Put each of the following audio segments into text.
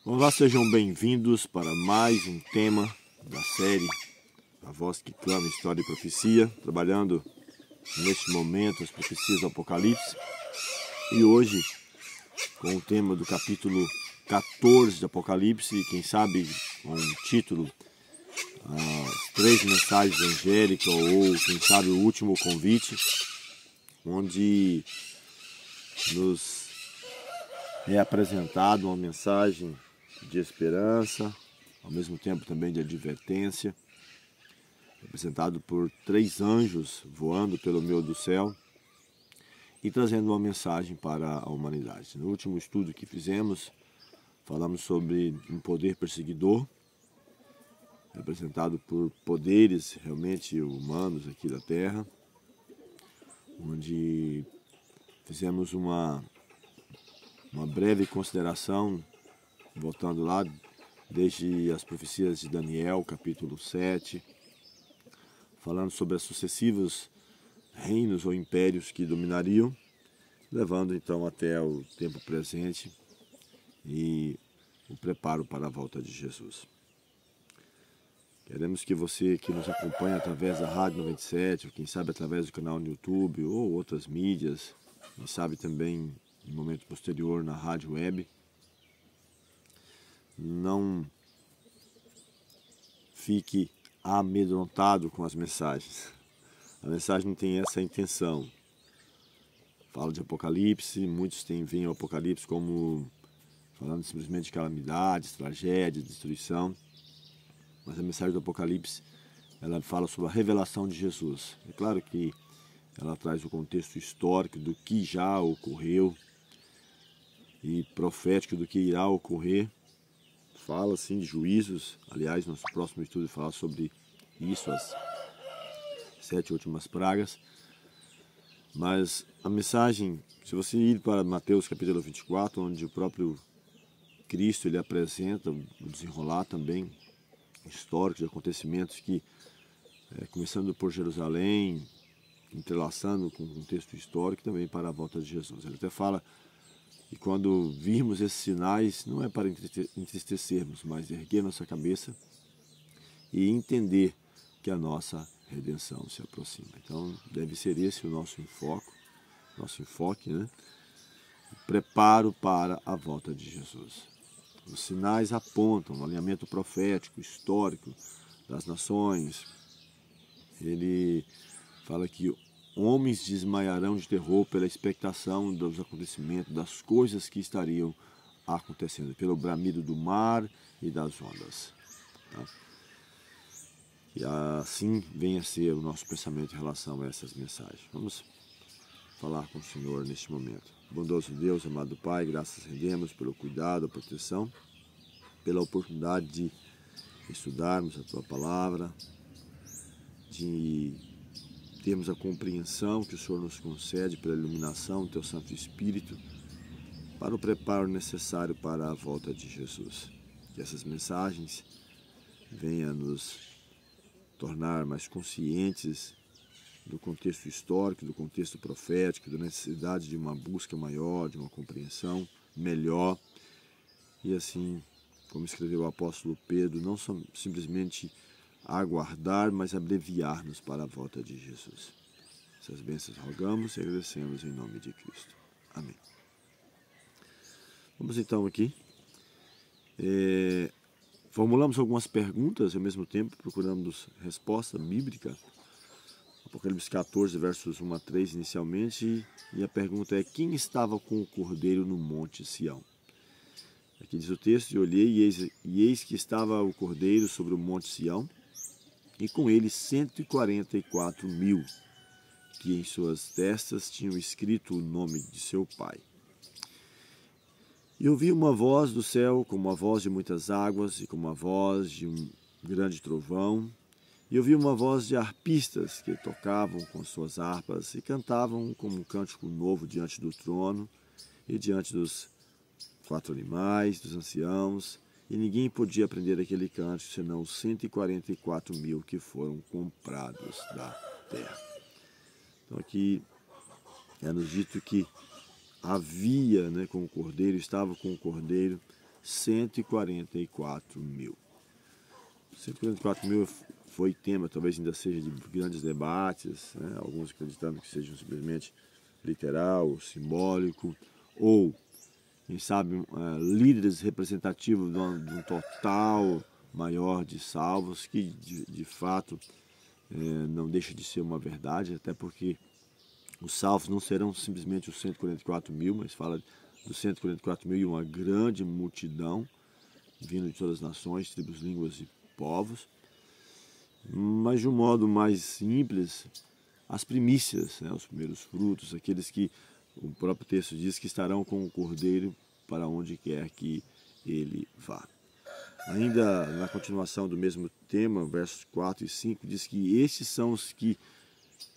Olá, sejam bem-vindos para mais um tema da série A Voz que Clama, História e Profecia, trabalhando neste momento as profecias do Apocalipse. E hoje, com o tema do capítulo 14 de Apocalipse, quem sabe com o título As Três Mensagens Angélicas, ou quem sabe o Último Convite, onde nos é apresentada uma mensagem de esperança, ao mesmo tempo também de advertência, representado por três anjos voando pelo meio do céu e trazendo uma mensagem para a humanidade. No último estudo que fizemos, falamos sobre um poder perseguidor, representado por poderes realmente humanos aqui da Terra, onde fizemos uma breve consideração, voltando lá, desde as profecias de Daniel, capítulo 7, falando sobre os sucessivos reinos ou impérios que dominariam, levando então até o tempo presente e o preparo para a volta de Jesus. Queremos que você que nos acompanha através da Rádio 97, ou quem sabe através do canal no YouTube ou outras mídias, quem sabe também em momento posterior na rádio web, não fique amedrontado com as mensagens. A mensagem não tem essa intenção. Fala de Apocalipse, muitos veem o Apocalipse como falando simplesmente de calamidades, tragédias, destruição. Mas a mensagem do Apocalipse, ela fala sobre a revelação de Jesus. É claro que ela traz o contexto histórico do que já ocorreu e profético do que irá ocorrer. Fala sim de juízos. Aliás, nosso próximo estudo fala sobre isso, as 7 últimas pragas. Mas a mensagem, se você ir para Mateus capítulo 24, onde o próprio Cristo ele apresenta o desenrolar também histórico de acontecimentos que, começando por Jerusalém, entrelaçando com o contexto histórico também para a volta de Jesus. Ele até fala que quando virmos esses sinais, não é para entristecermos, mas erguer nossa cabeça e entender que a nossa redenção se aproxima. Então, deve ser esse o nosso enfoque, né? O preparo para a volta de Jesus. Os sinais apontam o alinhamento profético, histórico das nações. Ele fala que homens desmaiarão de terror pela expectação dos acontecimentos, das coisas que estariam acontecendo, pelo bramido do mar e das ondas. Tá? E assim venha a ser o nosso pensamento em relação a essas mensagens. Vamos falar com o Senhor neste momento. Bondoso Deus, amado Pai, graças rendemos pelo cuidado, a proteção, pela oportunidade de estudarmos a Tua Palavra, de termos a compreensão que o Senhor nos concede pela iluminação do Teu Santo Espírito para o preparo necessário para a volta de Jesus. Que essas mensagens venham nos tornar mais conscientes do contexto histórico, do contexto profético, da necessidade de uma busca maior, de uma compreensão melhor. E assim, como escreveu o apóstolo Pedro, não simplesmente aguardar, mas abreviar-nos para a volta de Jesus. Essas bênçãos rogamos e agradecemos em nome de Cristo. Amém. Vamos então aqui. Formulamos algumas perguntas e ao mesmo tempo procuramos resposta bíblica. Apocalipse 14, versos 1 a 3 inicialmente. E a pergunta é: quem estava com o Cordeiro no Monte Sião? Aqui diz o texto: e olhei e eis que estava o Cordeiro sobre o Monte Sião, e com ele 144.000, que em suas testas tinham escrito o nome de seu Pai. E ouvi uma voz do céu, como a voz de muitas águas, e como a voz de um grande trovão. E ouvi uma voz de harpistas que tocavam com suas harpas e cantavam como um cântico novo diante do trono e diante dos 4 animais, dos anciãos, e ninguém podia aprender aquele cântico senão os 144.000 que foram comprados da terra. Então aqui é nos dito que havia, com o Cordeiro, estava com o Cordeiro 144 mil. 144 mil foi tema, talvez ainda seja de grandes debates, né? Alguns acreditando que seja simplesmente literal, simbólico, ou, quem sabe, líderes representativos de um total maior de salvos, que de fato não deixa de ser uma verdade, até porque os salvos não serão simplesmente os 144 mil, mas fala dos 144 mil e uma grande multidão, vindo de todas as nações, tribos, línguas e povos. Mas de um modo mais simples, as primícias, né, os primeiros frutos, aqueles que o próprio texto diz que estarão com o Cordeiro para onde quer que ele vá. Ainda na continuação do mesmo tema, versos 4 e 5, diz que esses são os que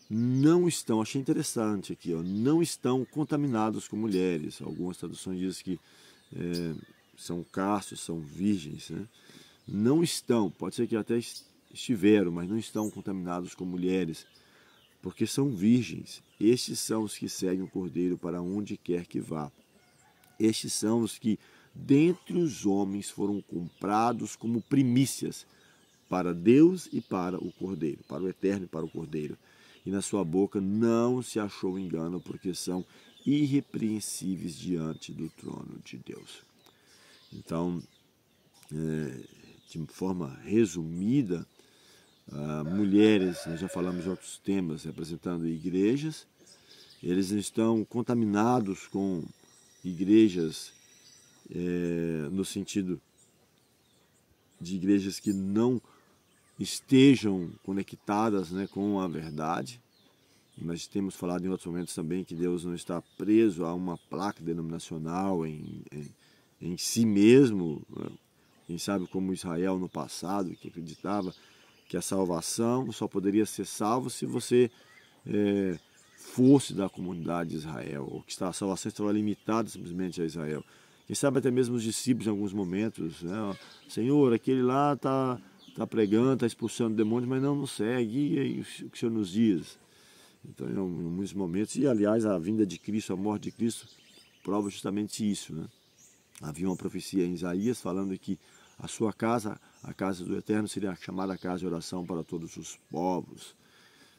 não estão, achei interessante aqui, não estão contaminados com mulheres. Algumas traduções dizem que são castos, são virgens, né? Não estão, pode ser que até estiveram, mas não estão contaminados com mulheres, porque são virgens. Estes são os que seguem o Cordeiro para onde quer que vá. Estes são os que, dentre os homens, foram comprados como primícias para Deus e para o Cordeiro, para o Eterno e para o Cordeiro. E na sua boca não se achou engano, porque são irrepreensíveis diante do trono de Deus. Então, de forma resumida, mulheres, nós já falamos de outros temas representando igrejas, eles estão contaminados com igrejas no sentido de igrejas que não estejam conectadas, né, com a verdade. Nós temos falado em outros momentos também que Deus não está preso a uma placa denominacional em si mesmo. Quem sabe como Israel no passado, que acreditava que a salvação só poderia ser salvo se você fosse da comunidade de Israel, ou que a salvação estava limitada simplesmente a Israel. Quem sabe até mesmo os discípulos em alguns momentos, né? Senhor, aquele lá está pregando, está expulsando demônios, mas não nos segue, e aí, o que o Senhor nos diz? Então, em muitos momentos, e aliás, a vinda de Cristo, a morte de Cristo, prova justamente isso, né? Havia uma profecia em Isaías falando que a sua casa, a casa do Eterno, seria chamada casa de oração para todos os povos.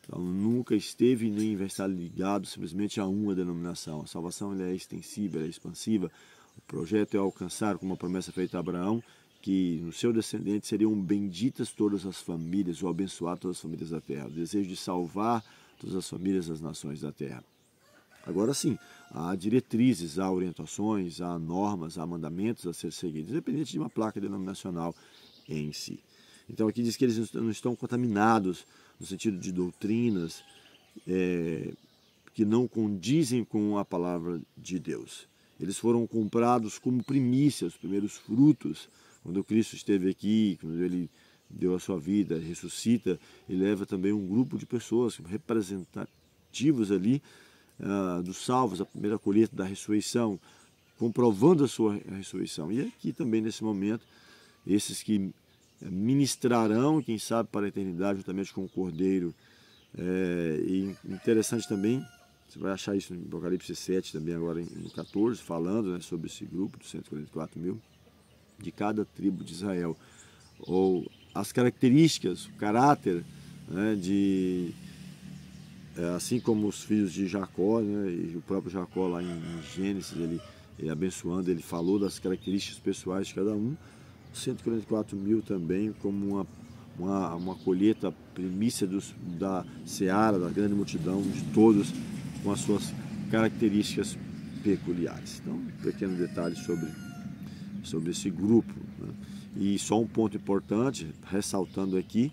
Então, nunca esteve nem vai estar ligado simplesmente a uma denominação. A salvação ela é extensiva, ela é expansiva. O projeto é alcançar, como a promessa feita a Abraão, que no seu descendente seriam benditas todas as famílias, ou abençoar todas as famílias da terra. O desejo de salvar todas as famílias das nações da terra. Agora sim, há diretrizes, há orientações, há normas, há mandamentos a ser seguidos, independente de uma placa denominacional em si. Então aqui diz que eles não estão contaminados no sentido de doutrinas que não condizem com a palavra de Deus. Eles foram comprados como primícias, os primeiros frutos. Quando Cristo esteve aqui, quando ele deu a sua vida, ressuscita, ele leva também um grupo de pessoas representativos ali, dos salvos, a primeira colheita da ressurreição, comprovando a sua ressurreição. E aqui também, nesse momento, esses que ministrarão, quem sabe, para a eternidade, juntamente com o Cordeiro. E interessante também, você vai achar isso no Apocalipse 7, também agora no 14, falando, né, sobre esse grupo dos 144 mil, de cada tribo de Israel. Ou as características, o caráter, né, assim como os filhos de Jacó, né, e o próprio Jacó lá em Gênesis, ele abençoando, ele falou das características pessoais de cada um. 144 mil também como uma colheita primícia da seara, da grande multidão, de todos com as suas características peculiares. Então, um pequeno detalhe sobre esse grupo, né? E só um ponto importante, ressaltando aqui,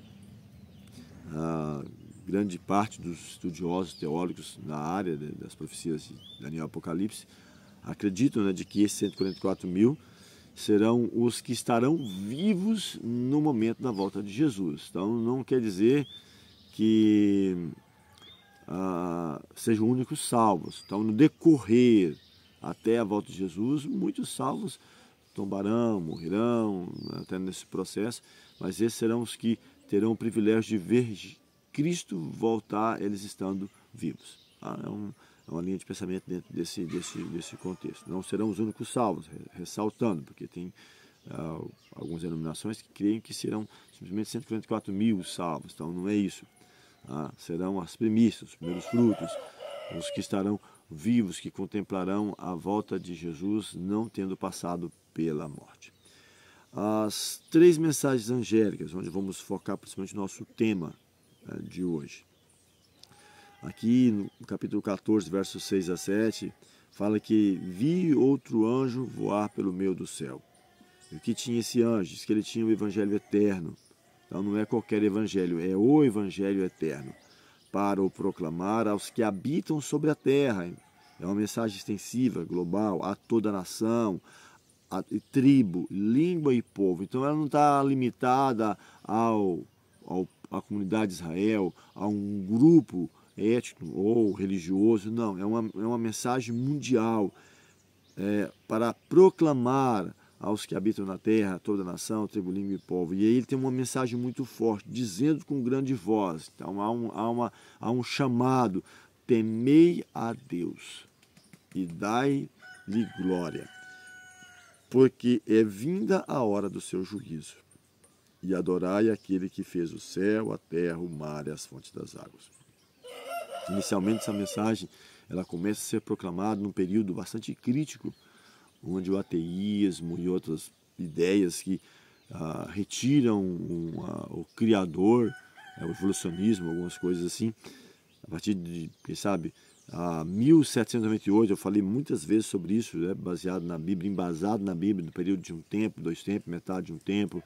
a grande parte dos estudiosos teólogos na área das profecias de Daniel e Apocalipse acreditam, né, de que esses 144 mil serão os que estarão vivos no momento da volta de Jesus. Então não quer dizer que sejam únicos salvos. Então no decorrer até a volta de Jesus, muitos salvos tombarão, morrerão, até nesse processo, mas esses serão os que terão o privilégio de ver Cristo voltar, eles estando vivos. É É uma linha de pensamento dentro desse contexto. Não serão os únicos salvos, ressaltando, porque tem algumas denominações que creem que serão simplesmente 144 mil salvos. Então não é isso. Serão as primícias, os primeiros frutos, os que estarão vivos, que contemplarão a volta de Jesus não tendo passado pela morte. As 3 mensagens angélicas, onde vamos focar principalmente no nosso tema de hoje. Aqui no capítulo 14, versos 6 a 7, fala que vi outro anjo voar pelo meio do céu. E o que tinha esse anjo? Diz que ele tinha o evangelho eterno. Então não é qualquer evangelho, é o evangelho eterno, para o proclamar aos que habitam sobre a terra. É uma mensagem extensiva, global, a toda a nação, a tribo, língua e povo. Então ela não está limitada à comunidade de Israel, a um grupo étnico ou religioso, não. É uma mensagem mundial para proclamar aos que habitam na terra, toda a nação, tribo, língua e povo. E aí ele tem uma mensagem muito forte, dizendo com grande voz. Então há um chamado: temei a Deus e dai-lhe glória, porque é vinda a hora do seu juízo, e adorai aquele que fez o céu, a terra, o mar e as fontes das águas. Inicialmente essa mensagem ela começa a ser proclamada num período bastante crítico, onde o ateísmo e outras ideias que retiram o Criador, o evolucionismo, algumas coisas assim, a partir de, quem sabe, 1798, eu falei muitas vezes sobre isso, baseado na Bíblia, embasado na Bíblia, no período de um tempo, 2 tempos, metade de um tempo,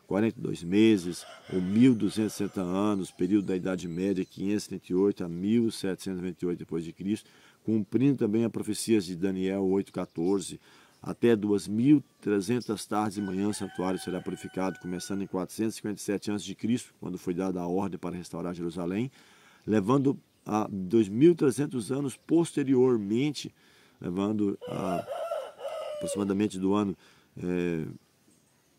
42 meses, ou 1260 anos, período da Idade Média, 538 a 1798 d.C., cumprindo também a profecia de Daniel 8,14, até 2.300 tardes e manhãs o santuário será purificado, começando em 457 a.C., quando foi dada a ordem para restaurar Jerusalém, levando a 2.300 anos posteriormente, levando aproximadamente do ano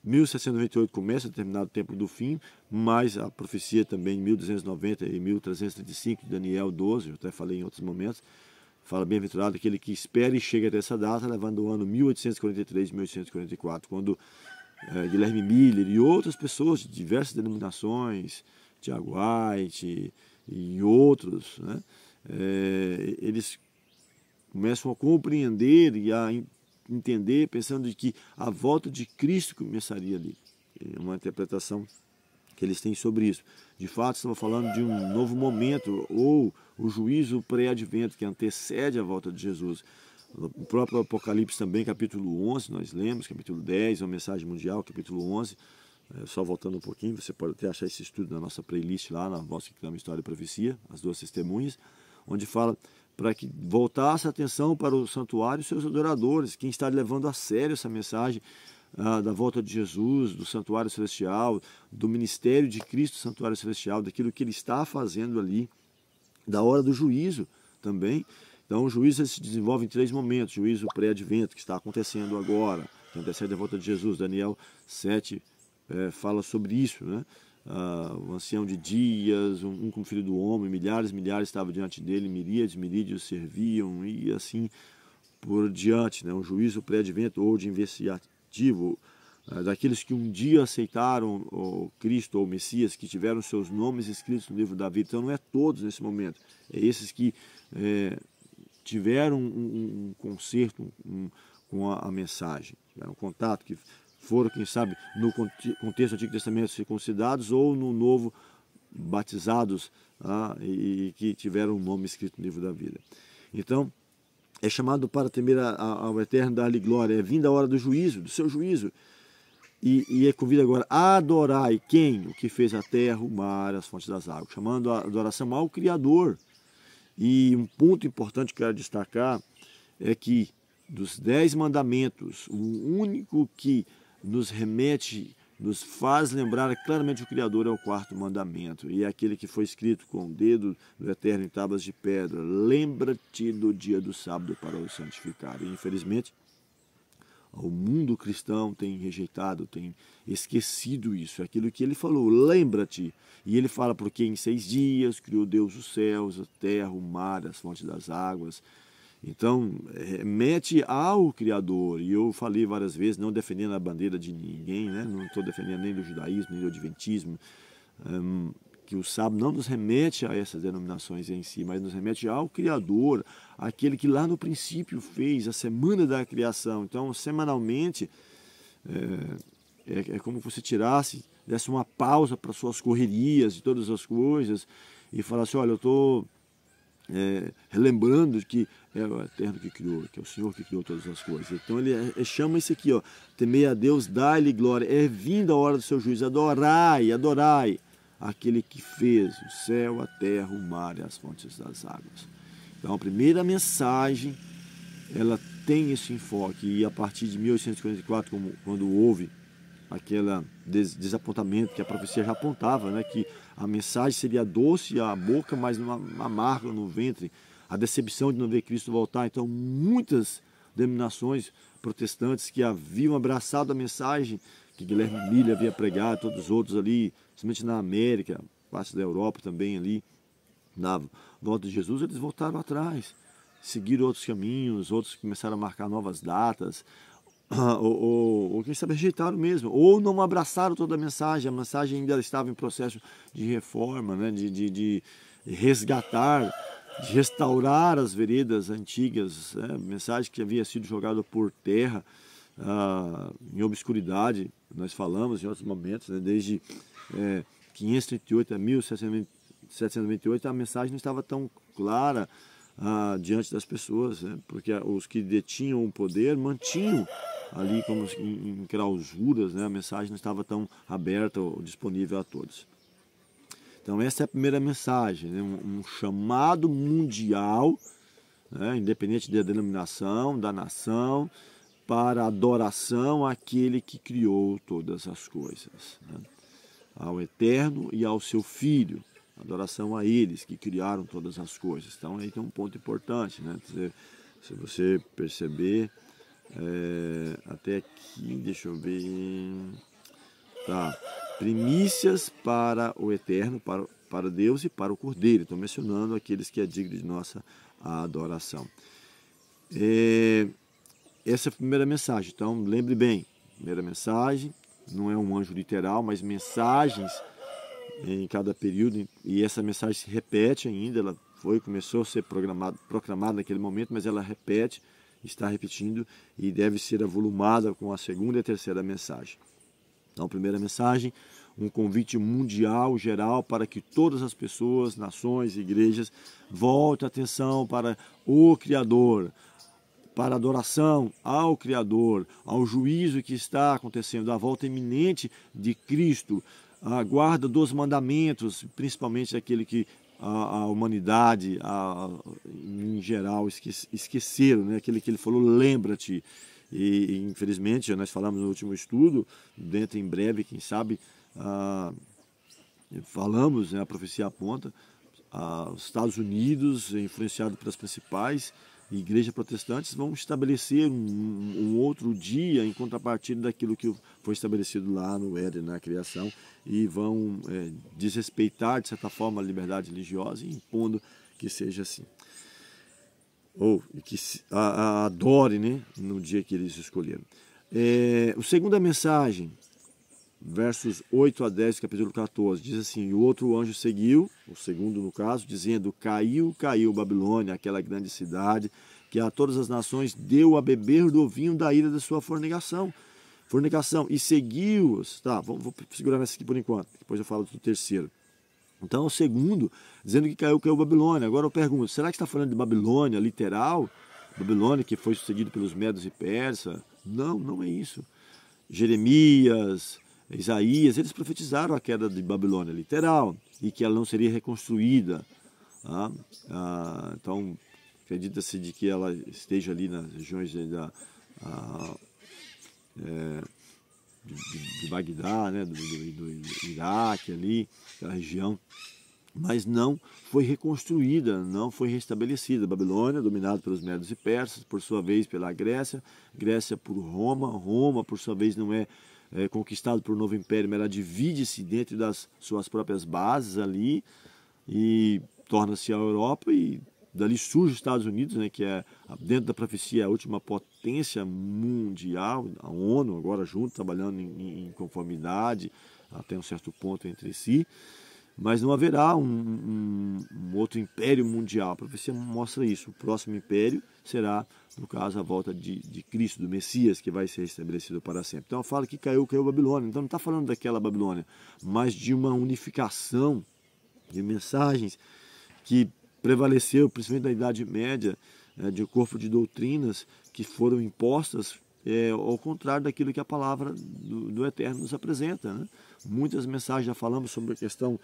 1798 começa a determinado tempo do fim, mas a profecia também em 1290 e 1335 de Daniel 12, eu até falei em outros momentos, fala: bem-aventurado aquele que espera e chega até essa data, levando o ano 1843 e 1844, quando Guilherme Miller e outras pessoas de diversas denominações, Tiago White e outros, eles começam a compreender e a entender, pensando de que a volta de Cristo começaria ali. É uma interpretação que eles têm sobre isso. De fato, estamos falando de um novo momento, ou o juízo pré-advento, que antecede a volta de Jesus. O próprio Apocalipse também, capítulo 11, nós lemos, capítulo 10, uma mensagem mundial, capítulo 11, só voltando um pouquinho, você pode até achar esse estudo na nossa playlist lá, na Voz que Clama História e Profecia, as 2 testemunhas, onde fala para que voltasse a atenção para o santuário e seus adoradores, quem está levando a sério essa mensagem da volta de Jesus, do santuário celestial, do ministério de Cristo, santuário celestial, daquilo que ele está fazendo ali, da hora do juízo também. Então o juízo se desenvolve em 3 momentos: juízo pré-advento, que está acontecendo agora, que antecede a volta de Jesus. Daniel 7 fala sobre isso, o ancião de dias, um como filho do homem, milhares estavam diante dele, miríades o serviam, e assim por diante, um juízo pré-advento ou de investigativo, daqueles que um dia aceitaram o Cristo ou o Messias, que tiveram seus nomes escritos no livro da vida. Então não é todos nesse momento, é esses que tiveram um concerto com a mensagem, tiveram um contato, que foram, quem sabe, no contexto do Antigo Testamento circuncidados, ou no Novo batizados, e que tiveram o nome escrito no livro da vida. Então, é chamado para temer ao Eterno, dar-lhe glória. É vinda a hora do juízo, do seu juízo. E é convida agora: adorai quem? O que fez a terra, o mar, as fontes das águas. Chamando a adoração ao Criador. E um ponto importante que eu quero destacar é que, dos 10 mandamentos, o único que nos remete, nos faz lembrar claramente o Criador, é o 4º mandamento, e é aquele que foi escrito com o dedo do Eterno em tábuas de pedra: lembra-te do dia do sábado para o santificar. E infelizmente O mundo cristão tem rejeitado, tem esquecido isso. É aquilo que ele falou, lembra-te. E ele fala, porque em 6 dias criou Deus os céus, a terra, o mar, as fontes das águas. Então, remete ao Criador. E eu falei várias vezes, não defendendo a bandeira de ninguém, né? Não estou defendendo nem do judaísmo, nem do adventismo, que o sábado não nos remete a essas denominações em si, mas nos remete ao Criador, aquele que lá no princípio fez a semana da criação. Então, semanalmente, é como se você desse uma pausa para suas correrias de todas as coisas e falasse, olha, eu estou relembrando que é o Eterno que criou, que é o Senhor que criou todas as coisas. Então ele chama isso aqui, ó, temei a Deus, dai-lhe glória, é vinda a hora do seu juízo, adorai, adorai aquele que fez o céu, a terra, o mar e as fontes das águas. Então a primeira mensagem, ela tem esse enfoque, e a partir de 1844, quando houve aquele desapontamento que a profecia já apontava, né, que a mensagem seria doce à boca, mas amarga no ventre, a decepção de não ver Cristo voltar. Então muitas denominações protestantes que haviam abraçado a mensagem que Guilherme Miller havia pregado, todos os outros ali, principalmente na América, parte da Europa também ali, na volta de Jesus, eles voltaram atrás, seguiram outros caminhos, outros começaram a marcar novas datas, ou quem sabe rejeitaram mesmo, ou não abraçaram toda a mensagem ainda estava em processo de reforma, né, de resgatar, de restaurar as veredas antigas, né, mensagem que havia sido jogada por terra, em obscuridade. Nós falamos em outros momentos, né, desde 538 a 1798, a mensagem não estava tão clara diante das pessoas, né, porque os que detinham o poder mantinham ali como em clausuras, né, a mensagem não estava tão aberta ou disponível a todos. Então essa é a primeira mensagem, né, um chamado mundial, né, independente da denominação, da nação, para adoração àquele que criou todas as coisas, né, ao Eterno e ao seu Filho, adoração a eles que criaram todas as coisas. Então aí tem um ponto importante, né? Se você perceber, até aqui, deixa eu ver, tá, primícias para o Eterno, para Deus e para o Cordeiro. Estou mencionando aqueles que é digno de nossa adoração. Essa é a primeira mensagem, então lembre bem, primeira mensagem, não é um anjo literal, mas mensagens em cada período, e essa mensagem se repete ainda, ela começou a ser proclamada naquele momento, mas ela está repetindo e deve ser avolumada com a segunda e a terceira mensagem. Então, a primeira mensagem, um convite mundial, geral, para que todas as pessoas, nações, igrejas, voltem a atenção para o Criador, para a adoração ao Criador, ao juízo que está acontecendo, à volta iminente de Cristo, a guarda dos mandamentos, principalmente aquele que a humanidade em geral esqueceram, né? Aquele que ele falou, lembra-te. E infelizmente, nós falamos no último estudo, dentro em breve, quem sabe, falamos, né, a profecia aponta, os Estados Unidos, influenciado pelas principais igrejas protestantes, vão estabelecer um outro dia em contrapartida daquilo que foi estabelecido lá no Éden, na criação, e vão desrespeitar, de certa forma, a liberdade religiosa, impondo que seja assim. Ou que adore, né, no dia que eles escolheram. A segunda mensagem, versos 8 a 10, capítulo 14, diz assim: o outro anjo seguiu, o segundo no caso, dizendo, caiu Babilônia, aquela grande cidade, que a todas as nações deu a beber do vinho da ira da sua fornicação, e seguiu-os. Tá, vou segurar nessa aqui por enquanto, depois eu falo do terceiro. Então, o segundo, dizendo que caiu Babilônia. Agora eu pergunto, será que está falando de Babilônia literal? Babilônia que foi sucedido pelos medos e persas? Não, não é isso. Jeremias, Isaías, eles profetizaram a queda de Babilônia literal e que ela não seria reconstruída. Então, acredita-se de que ela esteja ali nas regiões de Bagdá, né, do Iraque ali, aquela região, mas não foi reconstruída, não foi restabelecida. A Babilônia, dominada pelos medos e persas, por sua vez pela Grécia, Grécia por Roma, Roma, por sua vez, não é conquistado por um novo império, mas ela divide-se dentro das suas próprias bases ali e torna-se a Europa, e dali surge os Estados Unidos, né, que é, dentro da profecia, a última potência mundial, a ONU agora junto, trabalhando em conformidade até um certo ponto entre si. Mas não haverá um outro império mundial. A profecia mostra isso. O próximo império será, no caso, a volta de Cristo, do Messias, que vai ser estabelecido para sempre. Então fala que caiu a Babilônia. Então não está falando daquela Babilônia, mas de uma unificação de mensagens que prevaleceu, principalmente na Idade Média, de um corpo de doutrinas que foram impostas ao contrário daquilo que a palavra do Eterno nos apresenta, né? Muitas mensagens já falamos sobre a questão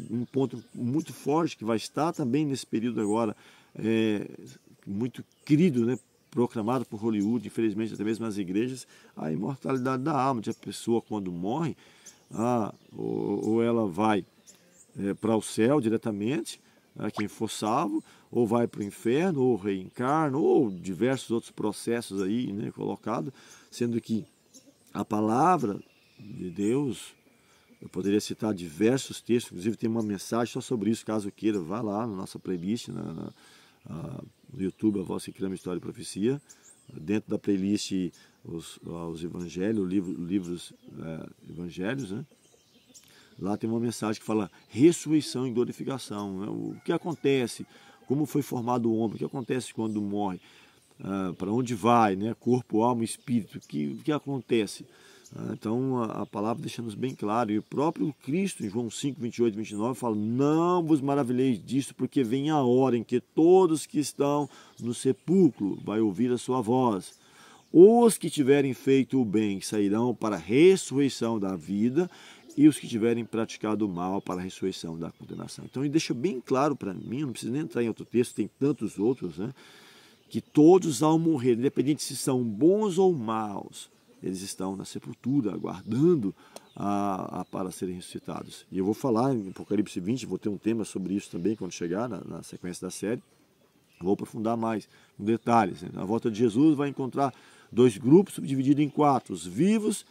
um ponto muito forte que vai estar também nesse período agora, muito querido, né? Proclamado por Hollywood, infelizmente até mesmo nas igrejas, a imortalidade da alma, de a pessoa quando morre, ou ela vai para o céu diretamente, quem for salvo, ou vai para o inferno, ou reencarna, ou diversos outros processos aí, né, colocados, sendo que a palavra de Deus, eu poderia citar diversos textos, inclusive tem uma mensagem só sobre isso, caso queira, vá lá na nossa playlist, no YouTube, A Voz que Clama História e Profecia, dentro da playlist os evangelhos, livros evangélios, né? Lá tem uma mensagem que fala ressurreição e glorificação, né? O que acontece, como foi formado o homem, o que acontece quando morre, para onde vai, né? Corpo, alma e espírito, o que acontece? Então a palavra deixa-nos bem claro, e o próprio Cristo em João 5, 28 e 29 fala: não vos maravilheis disto, porque vem a hora em que todos que estão no sepulcro vai ouvir a sua voz. Os que tiverem feito o bem sairão para a ressurreição da vida, e os que tiverem praticado o mal para a ressurreição da condenação. Então ele deixa bem claro para mim, não preciso nem entrar em outro texto, tem tantos outros, né? Que todos ao morrer, independente se são bons ou maus, eles estão na sepultura, aguardando para serem ressuscitados. E eu vou falar em Apocalipse 20, vou ter um tema sobre isso também quando chegar na sequência da série. Vou aprofundar mais com detalhes, né? Na volta de Jesus vai encontrar dois grupos subdivididos em quatro: os vivos,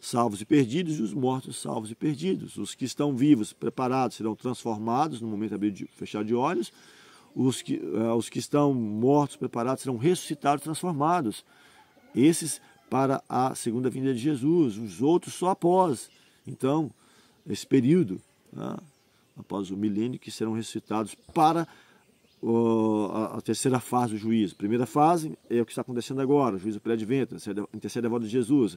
salvos e perdidos, e os mortos, salvos e perdidos. Os que estão vivos, preparados, serão transformados no momento de abrir e fechar de olhos. Os que estão mortos, preparados, serão ressuscitados, transformados. Esses para a segunda vinda de Jesus, os outros só após. Então, esse período, né, após o milênio, que serão ressuscitados para a terceira fase do juízo. Primeira fase é o que está acontecendo agora, o juízo pré-advento, intercede a volta de Jesus.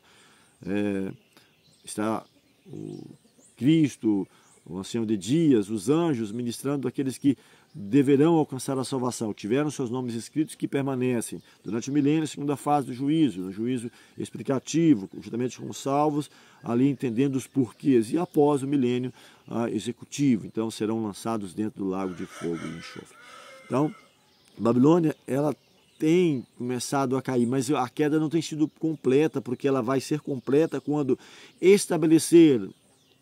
Está o Cristo, o ancião de dias, os anjos ministrando aqueles que deverão alcançar a salvação, tiveram seus nomes escritos, que permanecem durante o milênio. A segunda fase do juízo, no juízo explicativo, juntamente com os salvos, ali entendendo os porquês, e após o milênio executivo, então serão lançados dentro do lago de fogo e enxofre. Então, Babilônia, ela tem começado a cair, mas a queda não tem sido completa, porque ela vai ser completa quando estabelecer,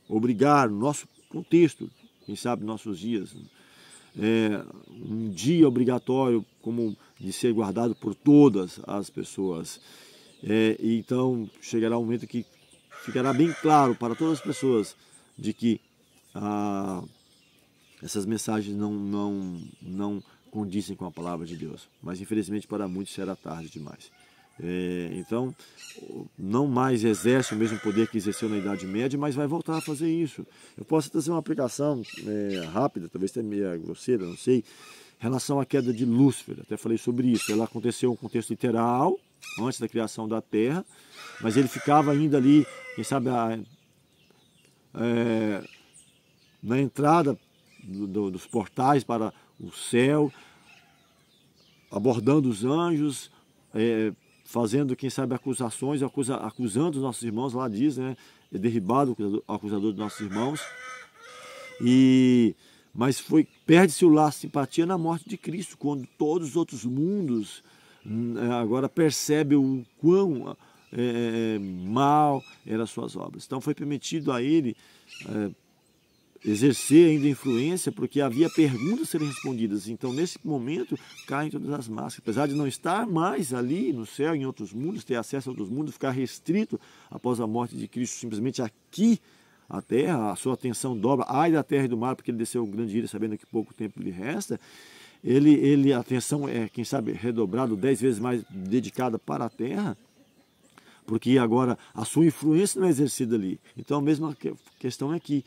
obrigar, no nosso contexto, quem sabe nossos dias, um dia obrigatório como de ser guardado por todas as pessoas. Então chegará um momento que ficará bem claro para todas as pessoas de que essas mensagens não condizem com a palavra de Deus, mas infelizmente para muitos será tarde demais. Então, não mais exerce o mesmo poder que exerceu na Idade Média, mas vai voltar a fazer isso. Eu posso trazer uma aplicação rápida, talvez até meio grosseira, não sei, em relação à queda de Lúcifer. Até falei sobre isso. Ela aconteceu em um contexto literal, antes da criação da Terra, mas ele ficava ainda ali, quem sabe, na entrada dos portais para o céu, abordando os anjos, fazendo, quem sabe, acusações, acusando os nossos irmãos, lá diz, né? Derribado o acusador dos nossos irmãos. Mas perde-se o laço de simpatia na morte de Cristo, quando todos os outros mundos agora percebem o quão mal eram as suas obras. Então foi permitido a ele exercer ainda influência, porque havia perguntas a serem respondidas. Então, nesse momento, caem todas as máscaras. Apesar de não estar mais ali no céu, em outros mundos, ter acesso a outros mundos, ficar restrito após a morte de Cristo, simplesmente aqui, a terra, a sua atenção dobra, ai da terra e do mar, porque ele desceu um grande ira, sabendo que pouco tempo lhe resta. A atenção é, quem sabe, redobrado 10 vezes mais dedicada para a terra, porque agora a sua influência não é exercida ali. Então, a mesma questão é que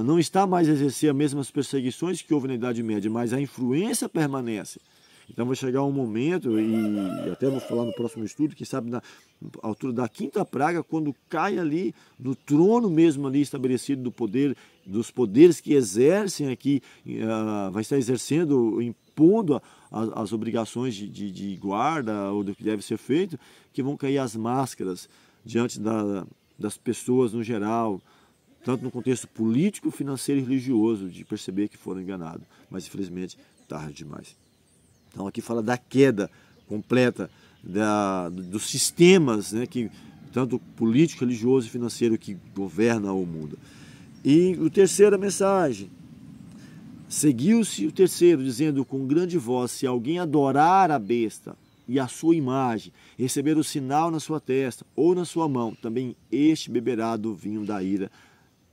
não está mais a exercer as mesmas perseguições que houve na Idade Média, mas a influência permanece. Então vai chegar um momento, e até vou falar no próximo estudo, que sabe na altura da quinta praga, quando cai ali no trono mesmo ali estabelecido do poder, dos poderes que exercem aqui, vai estar exercendo, impondo as obrigações de guarda ou do que deve ser feito, que vão cair as máscaras diante das pessoas no geral, tanto no contexto político, financeiro e religioso, de perceber que foram enganados. Mas, infelizmente, tarde demais. Então, aqui fala da queda completa dos sistemas, né, que, tanto político, religioso e financeiro, que governa o mundo. E a terceira mensagem. Seguiu-se o terceiro, dizendo com grande voz, se alguém adorar a besta e a sua imagem, receber o sinal na sua testa ou na sua mão, também este beberá do vinho da ira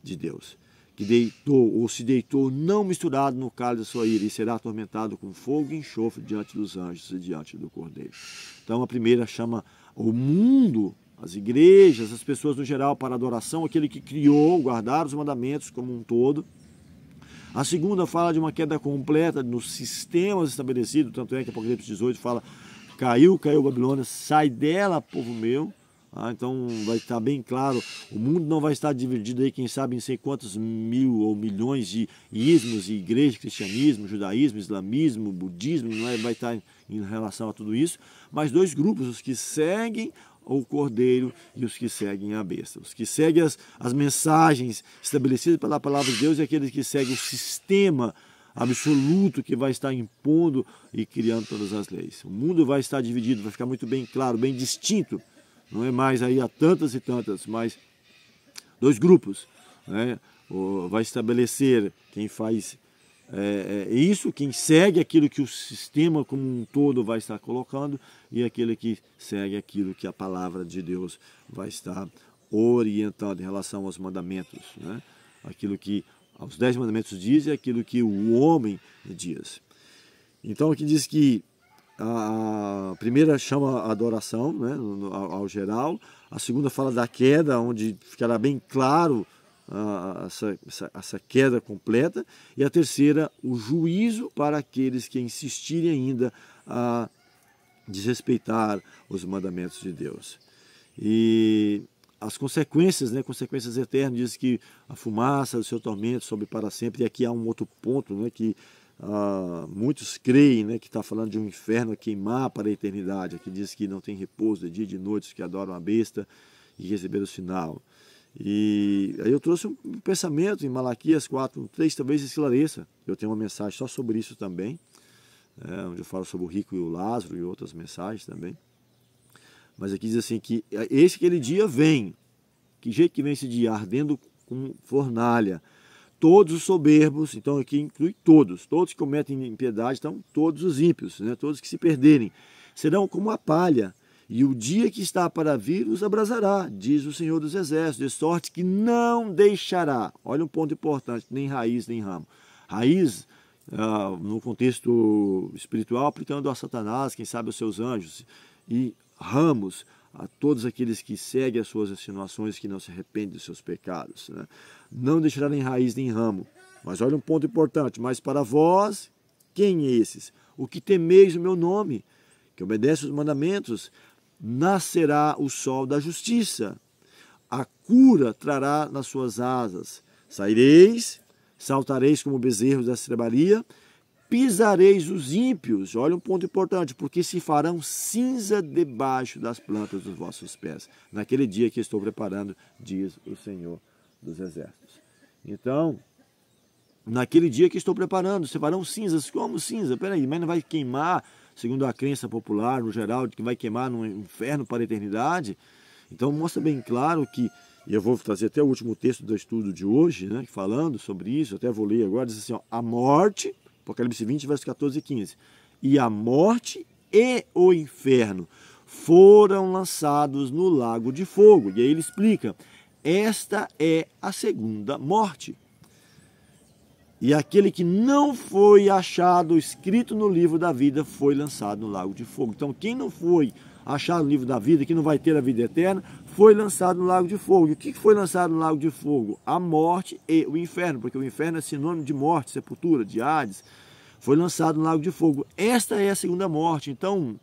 de Deus, que deitou ou se deitou não misturado no cálice da sua ira, e será atormentado com fogo e enxofre diante dos anjos e diante do Cordeiro. Então a primeira chama o mundo, as igrejas, as pessoas no geral para adoração, aquele que criou, guardar os mandamentos como um todo. A segunda fala de uma queda completa nos sistemas estabelecidos, tanto é que Apocalipse 18 fala, caiu Babilônia, sai dela, povo meu. Então vai estar bem claro, o mundo não vai estar dividido aí, quem sabe, em sei quantos mil ou milhões de ismos e igrejas, cristianismo, judaísmo, islamismo, budismo, não vai estar em relação a tudo isso, mas dois grupos, os que seguem o Cordeiro e os que seguem a besta. Os que seguem as mensagens estabelecidas pela palavra de Deus e aqueles que seguem o sistema absoluto que vai estar impondo e criando todas as leis. O mundo vai estar dividido, vai ficar muito bem claro, bem distinto. Não é mais aí há tantas e tantas, mas dois grupos, né? Vai estabelecer quem faz isso, quem segue aquilo que o sistema como um todo vai estar colocando, e aquele que segue aquilo que a palavra de Deus vai estar orientando em relação aos mandamentos, né? Aquilo que os 10 mandamentos dizem e aquilo que o homem diz. Então aqui diz que a primeira chama a adoração, né, ao geral. A segunda fala da queda, onde ficará bem claro essa queda completa. E a terceira, o juízo para aqueles que insistirem ainda a desrespeitar os mandamentos de Deus. E as consequências, né, consequências eternas, diz que a fumaça do seu tormento sobe para sempre. E aqui há um outro ponto, né, que muitos creem, né, que está falando de um inferno a queimar para a eternidade. Aqui diz que não tem repouso de dia e de noite, os que adoram a besta e receberam o sinal. E aí eu trouxe um pensamento em Malaquias 4:3, talvez esclareça. Eu tenho uma mensagem só sobre isso também, onde eu falo sobre o rico e o Lázaro e outras mensagens também. Mas aqui diz assim que aquele dia vem. Que jeito que vem esse dia? Ardendo com fornalha. Todos os soberbos, então aqui inclui todos que cometem impiedade, então todos os ímpios, né, todos que se perderem, serão como a palha, e o dia que está para vir os abrasará, diz o Senhor dos Exércitos, de sorte que não deixará, olha um ponto importante, nem raiz nem ramo. Raiz, no contexto espiritual, aplicando a Satanás, quem sabe aos seus anjos, e ramos, a todos aqueles que seguem as suas insinuações, que não se arrependem dos seus pecados, né? Não deixará nem raiz nem ramo. Mas olha um ponto importante, mas para vós, quem é esses? O que temeis o meu nome, que obedece os mandamentos, nascerá o sol da justiça, a cura trará nas suas asas, saireis, saltareis como bezerros da estrebaria, pisareis os ímpios, olha um ponto importante, porque se farão cinza debaixo das plantas dos vossos pés, naquele dia que estou preparando, diz o Senhor dos Exércitos. Então, naquele dia que estou preparando, se farão cinzas, como cinza? Peraí, mas não vai queimar, segundo a crença popular, no geral, de que vai queimar no inferno para a eternidade? Então mostra bem claro que, e eu vou trazer até o último texto do estudo de hoje, né, falando sobre isso, até vou ler agora, diz assim, ó, a morte, Apocalipse 20, versos 14 e 15, e a morte e o inferno foram lançados no lago de fogo. E aí ele explica, esta é a segunda morte. E aquele que não foi achado escrito no livro da vida foi lançado no lago de fogo. Então, quem não foi achado no livro da vida, que não vai ter a vida eterna, foi lançado no lago de fogo. E o que foi lançado no lago de fogo? A morte e o inferno, porque o inferno é sinônimo de morte, sepultura, de Hades. Foi lançado no lago de fogo. Esta é a segunda morte. Então,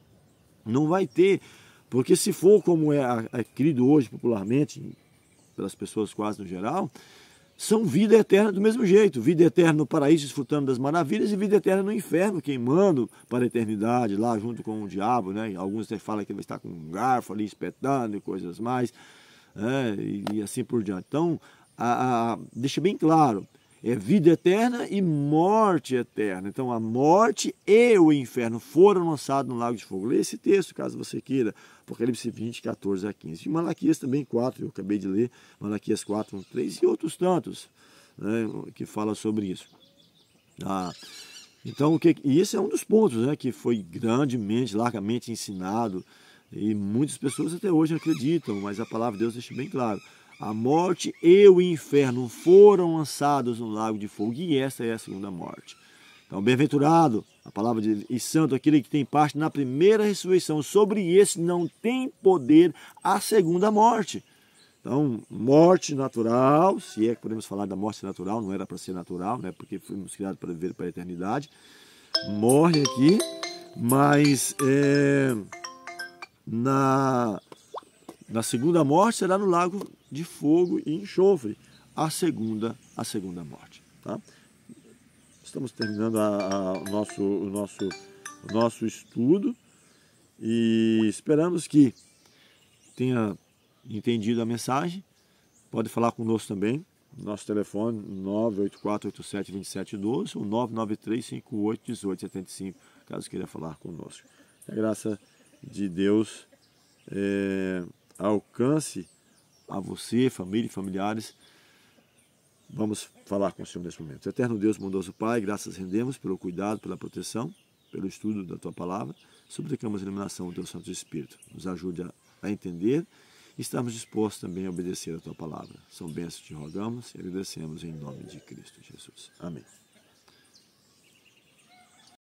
não vai ter, porque se for como é querido hoje popularmente, pelas pessoas quase no geral, são vida eterna do mesmo jeito, vida eterna no paraíso desfrutando das maravilhas e vida eterna no inferno, queimando para a eternidade, lá junto com o diabo, né? Alguns até falam que ele vai estar com um garfo ali espetando e coisas mais, né? E assim por diante. Então, deixa bem claro, é vida eterna e morte eterna. Então, a morte e o inferno foram lançados no lago de fogo. Lê esse texto, caso você queira, Apocalipse 20, 14 a 15. E Malaquias também 4, eu acabei de ler, Malaquias 4, 1, 3 e outros tantos, né, que fala sobre isso. Então, e esse é um dos pontos, né, que foi grandemente, largamente ensinado, e muitas pessoas até hoje acreditam, mas a palavra de Deus deixa bem claro. A morte e o inferno foram lançados no lago de fogo, e essa é a segunda morte. Então, bem-aventurado, a palavra de e santo, aquele que tem parte na primeira ressurreição, sobre esse não tem poder a segunda morte. Então, morte natural, se é que podemos falar da morte natural, não era para ser natural, né? Porque fomos criados para viver para a eternidade. Morre aqui, mas na segunda morte será no lago de fogo e enxofre, a segunda morte. Tá? Estamos terminando o nosso estudo e esperamos que tenha entendido a mensagem. Pode falar conosco também. Nosso telefone 984872712 ou 993581875, caso queira falar conosco. Que a graça de Deus alcance a você, família e familiares. Vamos falar com o Senhor nesse momento. Eterno Deus, bondoso Pai, graças rendemos pelo cuidado, pela proteção, pelo estudo da Tua Palavra. Suplicamos a iluminação do Teu Santo Espírito. Nos ajude a entender e estamos dispostos também a obedecer a Tua Palavra. São bênçãos que te rogamos e agradecemos em nome de Cristo Jesus. Amém.